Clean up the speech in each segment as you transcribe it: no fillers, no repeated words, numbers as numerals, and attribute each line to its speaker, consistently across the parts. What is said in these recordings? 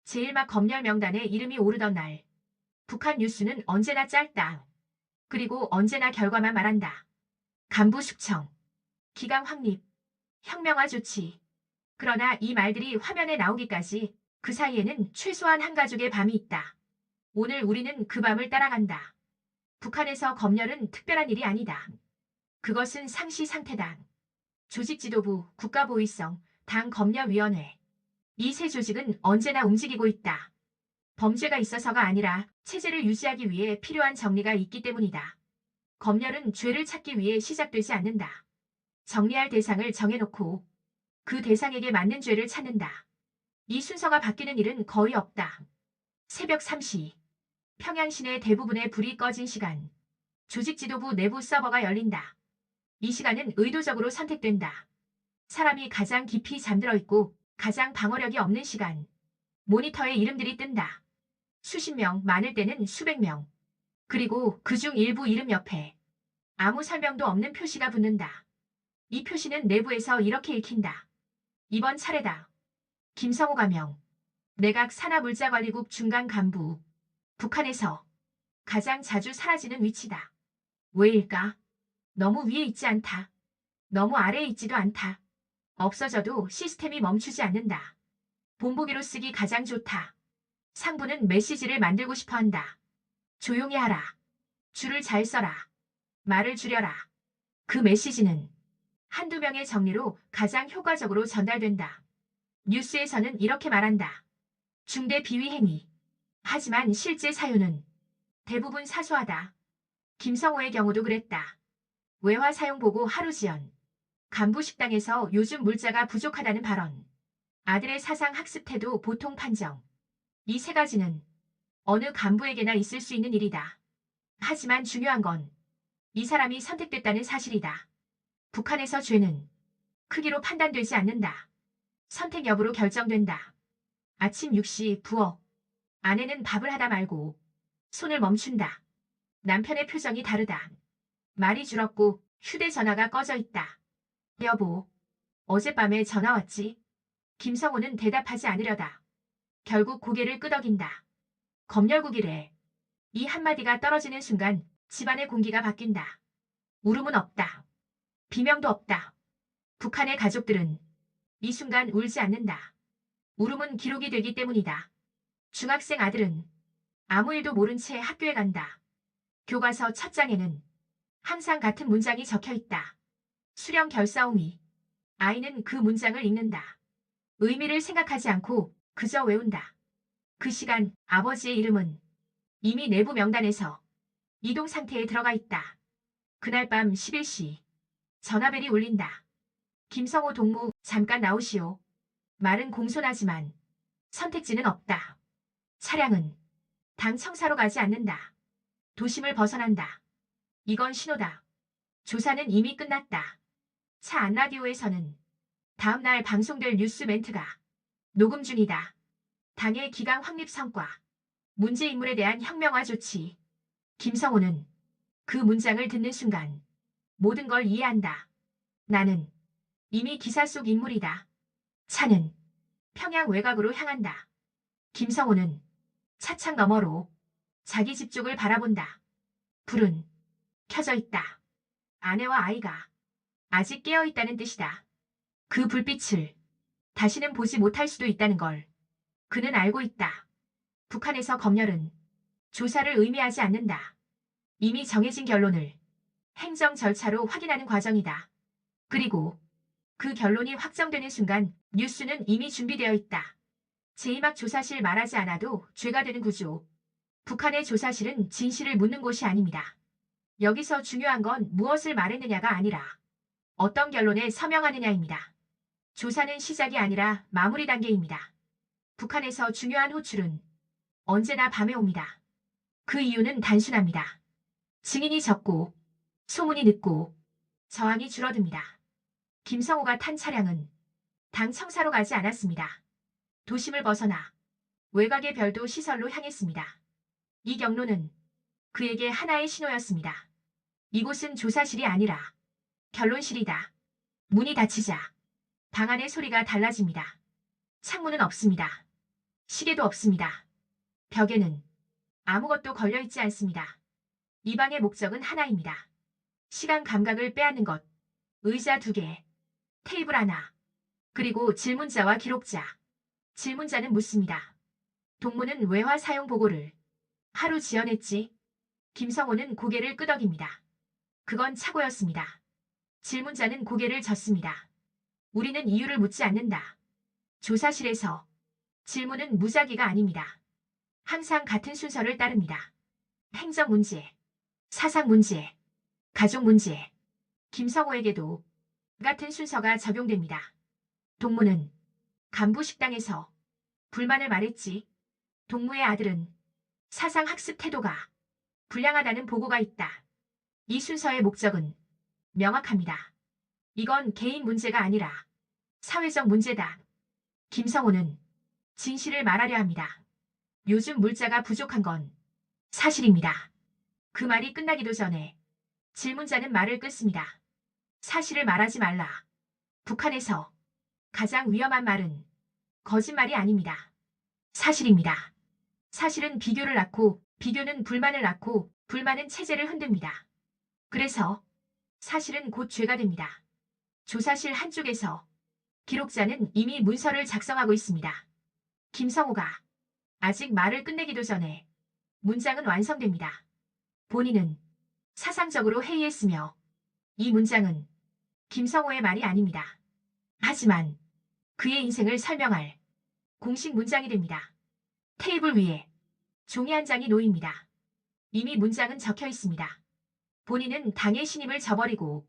Speaker 1: 제일 막 검열 명단에 이름이 오르던 날. 북한 뉴스는 언제나 짧다. 그리고 언제나 결과만 말한다. 간부 숙청, 기강 확립, 혁명화 조치. 그러나 이 말들이 화면에 나오기까지 그 사이에는 최소한 한 가족의 밤이 있다. 오늘 우리는 그 밤을 따라간다. 북한에서 검열은 특별한 일이 아니다. 그것은 상시 상태다. 조직지도부, 국가보위성, 당검열위원회. 이 세 조직은 언제나 움직이고 있다. 범죄가 있어서가 아니라 체제를 유지하기 위해 필요한 정리가 있기 때문이다. 검열은 죄를 찾기 위해 시작되지 않는다. 정리할 대상을 정해놓고 그 대상에게 맞는 죄를 찾는다. 이 순서가 바뀌는 일은 거의 없다. 새벽 3시. 평양 시내 대부분의 불이 꺼진 시간. 조직지도부 내부 서버가 열린다. 이 시간은 의도적으로 선택된다. 사람이 가장 깊이 잠들어 있고 가장 방어력이 없는 시간. 모니터에 이름들이 뜬다. 수십 명, 많을 때는 수백 명. 그리고 그중 일부 이름 옆에 아무 설명도 없는 표시가 붙는다. 이 표시는 내부에서 이렇게 읽힌다. 이번 차례다. 김성호 가명. 내각 산하물자관리국 중간 간부. 북한에서 가장 자주 사라지는 위치다. 왜일까? 너무 위에 있지 않다. 너무 아래에 있지도 않다. 없어져도 시스템이 멈추지 않는다. 본보기로 쓰기 가장 좋다. 상부는 메시지를 만들고 싶어 한다. 조용히 하라. 줄을 잘 써라. 말을 줄여라. 그 메시지는 한두 명의 정리로 가장 효과적으로 전달된다. 뉴스에서는 이렇게 말한다. 중대 비위 행위. 하지만 실제 사유는 대부분 사소하다. 김성호의 경우도 그랬다. 외화 사용 보고 하루 지연. 간부 식당에서 요즘 물자가 부족하다는 발언. 아들의 사상 학습 태도 보통 판정. 이 세 가지는 어느 간부에게나 있을 수 있는 일이다. 하지만 중요한 건 이 사람이 선택됐다는 사실이다. 북한에서 죄는 크기로 판단되지 않는다. 선택 여부로 결정된다. 아침 6시 부엌. 아내는 밥을 하다 말고 손을 멈춘다. 남편의 표정이 다르다. 말이 줄었고 휴대전화가 꺼져 있다. 여보, 어젯밤에 전화 왔지? 김성호는 대답하지 않으려다. 결국 고개를 끄덕인다. 검열국이래. 이 한마디가 떨어지는 순간 집안의 공기가 바뀐다. 울음은 없다. 비명도 없다. 북한의 가족들은 이 순간 울지 않는다. 울음은 기록이 되기 때문이다. 중학생 아들은 아무 일도 모른 채 학교에 간다. 교과서 첫 장에는 항상 같은 문장이 적혀 있다. 수령 결사옹이. 아이는 그 문장을 읽는다. 의미를 생각하지 않고 그저 외운다. 그 시간 아버지의 이름은 이미 내부 명단에서 이동 상태에 들어가 있다. 그날 밤 11시. 전화벨이 울린다. 김성호 동무, 잠깐 나오시오. 말은 공손하지만 선택지는 없다. 차량은 당 청사로 가지 않는다. 도심을 벗어난다. 이건 신호다. 조사는 이미 끝났다. 차 안 라디오에서는 다음날 방송될 뉴스 멘트가 녹음 중이다. 당의 기강 확립 성과. 문제 인물에 대한 혁명화 조치. 김성호는 그 문장을 듣는 순간 모든 걸 이해한다. 나는 이미 기사 속 인물이다. 차는 평양 외곽으로 향한다. 김성호는 차창 너머로 자기 집 쪽을 바라본다. 불은 켜져 있다. 아내와 아이가 아직 깨어 있다는 뜻이다. 그 불빛을 다시는 보지 못할 수도 있다는 걸 그는 알고 있다. 북한에서 검열은 조사를 의미하지 않는다. 이미 정해진 결론을 행정 절차로 확인하는 과정이다. 그리고 그 결론이 확정되는 순간 뉴스는 이미 준비되어 있다. 제2막 조사실 말하지 않아도 죄가 되는 구조. 북한의 조사실은 진실을 묻는 곳이 아닙니다. 여기서 중요한 건 무엇을 말했느냐가 아니라 어떤 결론에 서명하느냐입니다. 조사는 시작이 아니라 마무리 단계입니다. 북한에서 중요한 호출은 언제나 밤에 옵니다. 그 이유는 단순합니다. 증인이 적고 소문이 늦고 저항이 줄어듭니다. 김성호가 탄 차량은 당 청사로 가지 않았습니다. 도심을 벗어나 외곽의 별도 시설로 향했습니다. 이 경로는 그에게 하나의 신호였습니다. 이곳은 조사실이 아니라 결론실이다. 문이 닫히자 방 안의 소리가 달라집니다. 창문은 없습니다. 시계도 없습니다. 벽에는 아무것도 걸려있지 않습니다. 이 방의 목적은 하나입니다. 시간 감각을 빼앗는 것. 의자 2개, 테이블 하나, 그리고 질문자와 기록자. 질문자는 묻습니다. 동무는 외화 사용 보고를 하루 지연했지? 김성호는 고개를 끄덕입니다. 그건 착오였습니다. 질문자는 고개를 젓습니다. 우리는 이유를 묻지 않는다. 조사실에서 질문은 무작위가 아닙니다. 항상 같은 순서를 따릅니다. 행정 문제, 사상 문제, 가족 문제. 김성호에게도 같은 순서가 적용됩니다. 동무는 간부 식당에서 불만을 말했지. 동무의 아들은 사상 학습 태도가 불량하다는 보고가 있다. 이 순서의 목적은 명확합니다. 이건 개인 문제가 아니라 사회적 문제다. 김성호는 진실을 말하려 합니다. 요즘 물자가 부족한 건 사실입니다. 그 말이 끝나기도 전에 질문자는 말을 끊습니다. 사실을 말하지 말라. 북한에서 가장 위험한 말은 거짓말이 아닙니다. 사실입니다. 사실은 비교를 낳고 비교는 불만을 낳고 불만은 체제를 흔듭니다. 그래서 사실은 곧 죄가 됩니다. 조사실 한쪽에서 기록자는 이미 문서를 작성하고 있습니다. 김성호가 아직 말을 끝내기도 전에 문장은 완성됩니다. 본인은 사상적으로 회의했으며 이 문장은 김성호의 말이 아닙니다. 하지만 그의 인생을 설명할 공식 문장이 됩니다. 테이블 위에 종이 한 장이 놓입니다. 이미 문장은 적혀 있습니다. 본인은 당의 신임을 저버리고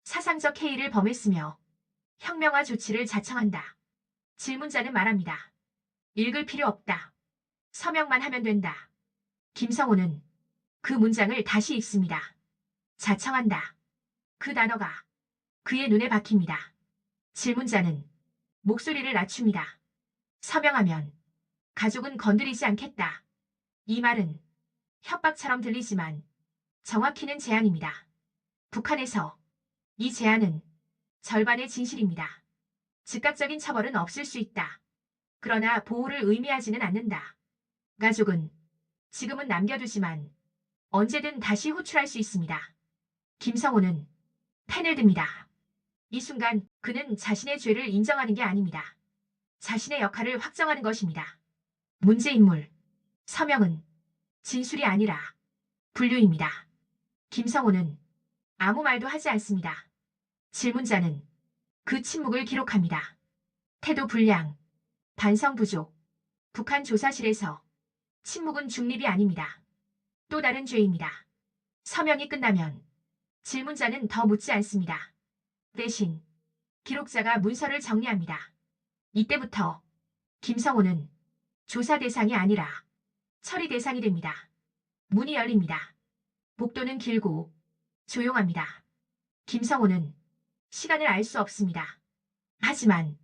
Speaker 1: 사상적 해이를 범했으며 혁명화 조치를 자청한다. 질문자는 말합니다. 읽을 필요 없다. 서명만 하면 된다. 김성호는 그 문장을 다시 읽습니다. 자청한다. 그 단어가 그의 눈에 박힙니다. 질문자는 목소리를 낮춥니다. 서명하면 가족은 건드리지 않겠다. 이 말은 협박처럼 들리지만 정확히는 제안입니다. 북한에서 이 제안은 절반의 진실입니다. 즉각적인 처벌은 없을 수 있다. 그러나 보호를 의미하지는 않는다. 가족은 지금은 남겨두지만 언제든 다시 호출할 수 있습니다. 김성호는 펜을 듭니다. 이 순간 그는 자신의 죄를 인정하는 게 아닙니다. 자신의 역할을 확정하는 것입니다. 문제인물. 서명은 진술이 아니라 분류입니다. 김성호는 아무 말도 하지 않습니다. 질문자는 그 침묵을 기록합니다. 태도 불량, 반성 부족. 북한 조사실에서 침묵은 중립이 아닙니다. 또 다른 죄입니다. 서명이 끝나면 질문자는 더 묻지 않습니다. 대신 기록자가 문서를 정리합니다. 이때부터 김성호는 조사 대상이 아니라 처리 대상이 됩니다. 문이 열립니다. 복도는 길고 조용합니다. 김성호는 시간을 알 수 없습니다. 하지만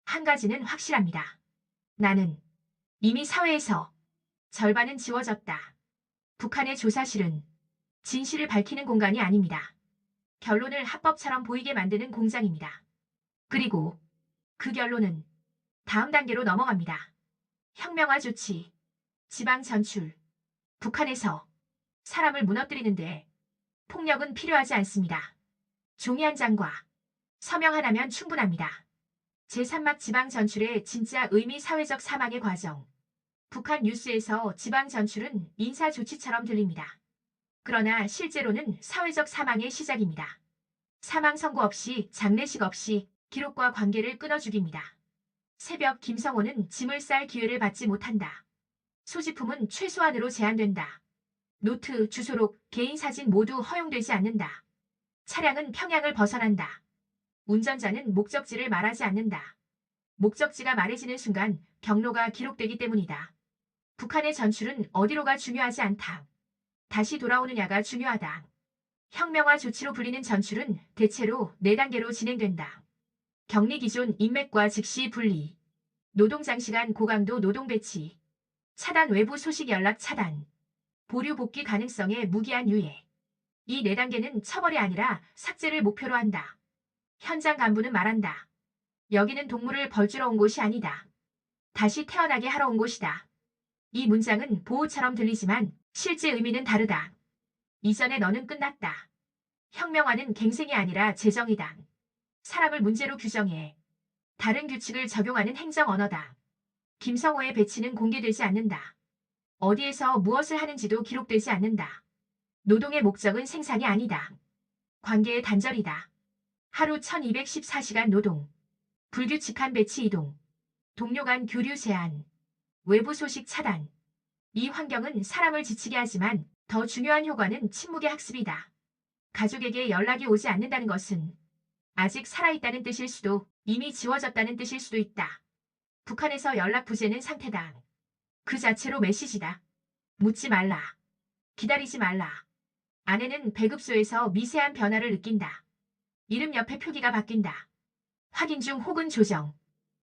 Speaker 1: 한 가지는 확실합니다. 나는 이미 사회에서 절반은 지워졌다. 북한의 조사실은 진실을 밝히는 공간이 아닙니다. 결론을 합법처럼 보이게 만드는 공장입니다. 그리고 그 결론은 다음 단계로 넘어갑니다. 혁명화 조치, 지방 전출. 북한에서 사람을 무너뜨리는데 폭력은 필요하지 않습니다. 종이 한 장과 서명 하나면 충분합니다. 제3막 지방 전출의 진짜 의미 사회적 사망의 과정. 북한 뉴스에서 지방 전출은 인사 조치처럼 들립니다. 그러나 실제로는 사회적 사망의 시작입니다. 사망 선고 없이 장례식 없이 기록과 관계를 끊어 죽입니다. 새벽 김성호는 짐을 쌀 기회를 받지 못한다. 소지품은 최소한으로 제한된다. 노트, 주소록, 개인 사진 모두 허용되지 않는다. 차량은 평양을 벗어난다. 운전자는 목적지를 말하지 않는다. 목적지가 말해지는 순간 경로가 기록되기 때문이다. 북한의 전출은 어디로가 중요하지 않다. 다시 돌아오느냐가 중요하다. 혁명화 조치로 불리는 전출은 대체로 4단계로 진행된다. 격리 기존 인맥과 즉시 분리. 노동장시간 고강도 노동 배치. 차단 외부 소식 연락 차단. 보류 복귀 가능성의 무기한 유예. 이 4단계는 처벌이 아니라 삭제를 목표로 한다. 현장 간부는 말한다. 여기는 동물을 벌주러 온 곳이 아니다. 다시 태어나게 하러 온 곳이다. 이 문장은 보호처럼 들리지만 실제 의미는 다르다. 이전에 너는 끝났다. 혁명화는 갱생이 아니라 재정이다. 사람을 문제로 규정해 다른 규칙을 적용하는 행정 언어다. 김성호의 배치는 공개되지 않는다. 어디에서 무엇을 하는지도 기록되지 않는다. 노동의 목적은 생산이 아니다. 관계의 단절이다. 하루 1214시간 노동. 불규칙한 배치 이동. 동료 간 교류 제한. 외부 소식 차단. 이 환경은 사람을 지치게 하지만 더 중요한 효과는 침묵의 학습이다. 가족에게 연락이 오지 않는다는 것은 아직 살아있다는 뜻일 수도 이미 지워졌다는 뜻일 수도 있다. 북한에서 연락 부재는 상태다. 그 자체로 메시지다. 묻지 말라. 기다리지 말라. 아내는 배급소에서 미세한 변화를 느낀다. 이름 옆에 표기가 바뀐다. 확인 중 혹은 조정.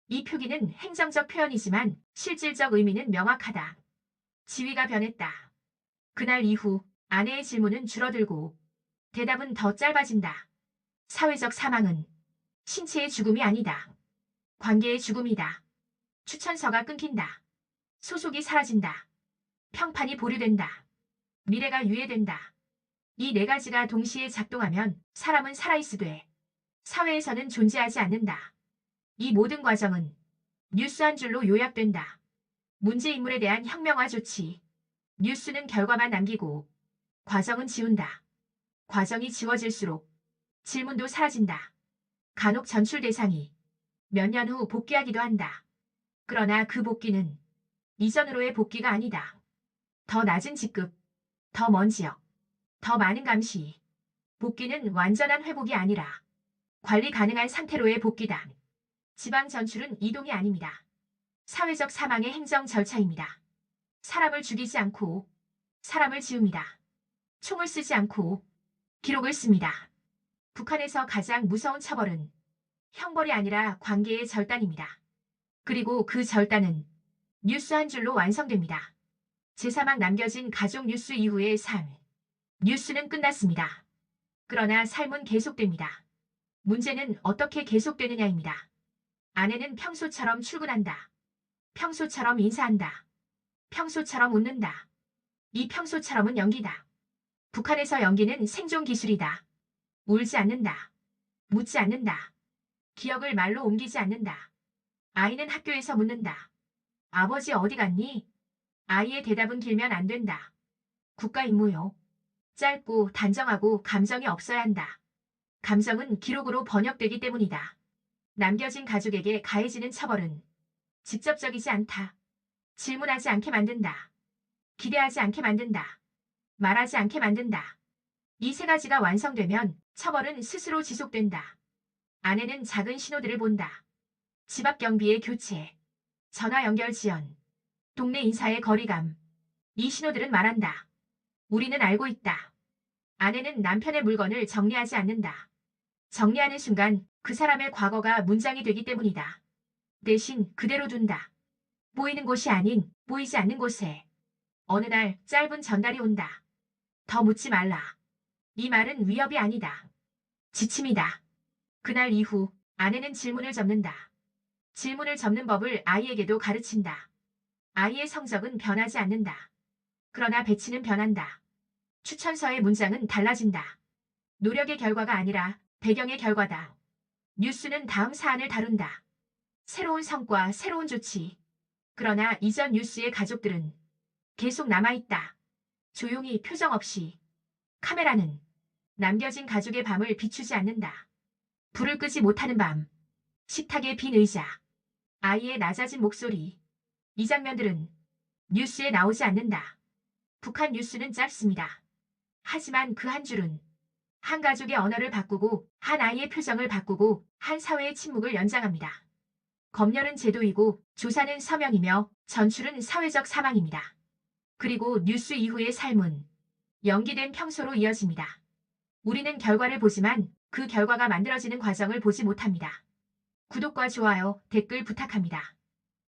Speaker 1: 이 표기는 행정적 표현이지만 실질적 의미는 명확하다. 지위가 변했다. 그날 이후 아내의 질문은 줄어들고 대답은 더 짧아진다. 사회적 사망은 신체의 죽음이 아니다. 관계의 죽음이다. 추천서가 끊긴다. 소속이 사라진다. 평판이 보류된다. 미래가 유예된다. 이 네 가지가 동시에 작동하면 사람은 살아있으되 사회에서는 존재하지 않는다. 이 모든 과정은 뉴스 한 줄로 요약된다. 문제인물에 대한 혁명화 조치. 뉴스는 결과만 남기고 과정은 지운다. 과정이 지워질수록 질문도 사라진다. 간혹 전출 대상이 몇 년 후 복귀하기도 한다. 그러나 그 복귀는 이전으로의 복귀가 아니다. 더 낮은 직급, 더 먼 지역, 더 많은 감시. 복귀는 완전한 회복이 아니라 관리 가능한 상태로의 복귀다. 지방 전출은 이동이 아닙니다. 사회적 사망의 행정 절차입니다. 사람을 죽이지 않고 사람을 지웁니다. 총을 쓰지 않고 기록을 씁니다. 북한에서 가장 무서운 처벌은 형벌이 아니라 관계의 절단입니다. 그리고 그 절단은 뉴스 한 줄로 완성됩니다. 제3막 남겨진 가족 뉴스 이후의 삶. 뉴스는 끝났습니다. 그러나 삶은 계속됩니다. 문제는 어떻게 계속되느냐입니다. 아내는 평소처럼 출근한다. 평소처럼 인사한다. 평소처럼 웃는다. 이 평소처럼은 연기다. 북한에서 연기는 생존 기술이다. 울지 않는다. 묻지 않는다. 기억을 말로 옮기지 않는다. 아이는 학교에서 묻는다. 아버지 어디 갔니? 아이의 대답은 길면 안 된다. 국가 임무요. 짧고 단정하고 감정이 없어야 한다. 감정은 기록으로 번역되기 때문이다. 남겨진 가족에게 가해지는 처벌은 직접적이지 않다. 질문하지 않게 만든다. 기대하지 않게 만든다. 말하지 않게 만든다. 이 세 가지가 완성되면 처벌은 스스로 지속된다. 아내는 작은 신호들을 본다. 집 앞 경비의 교체, 전화 연결 지연, 동네 인사의 거리감. 이 신호들은 말한다. 우리는 알고 있다. 아내는 남편의 물건을 정리하지 않는다. 정리하는 순간 그 사람의 과거가 문장이 되기 때문이다. 대신 그대로 둔다. 보이는 곳이 아닌 보이지 않는 곳에. 어느 날 짧은 전달이 온다. 더 묻지 말라. 이 말은 위협이 아니다. 지침이다. 그날 이후 아내는 질문을 접는다. 질문을 접는 법을 아이에게도 가르친다. 아이의 성적은 변하지 않는다. 그러나 배치는 변한다. 추천서의 문장은 달라진다. 노력의 결과가 아니라 배경의 결과다. 뉴스는 다음 사안을 다룬다. 새로운 성과, 새로운 조치. 그러나 이전 뉴스의 가족들은 계속 남아있다. 조용히 표정 없이. 카메라는 남겨진 가족의 밤을 비추지 않는다. 불을 끄지 못하는 밤. 식탁의 빈 의자. 아이의 낮아진 목소리. 이 장면들은 뉴스에 나오지 않는다. 북한 뉴스는 짧습니다. 하지만 그 한 줄은 한 가족의 언어를 바꾸고 한 아이의 표정을 바꾸고 한 사회의 침묵을 연장합니다. 검열은 제도이고 조사는 서명이며 전출은 사회적 사망입니다. 그리고 뉴스 이후의 삶은 연기된 평소로 이어집니다. 우리는 결과를 보지만 그 결과가 만들어지는 과정을 보지 못합니다. 구독과 좋아요, 댓글 부탁합니다.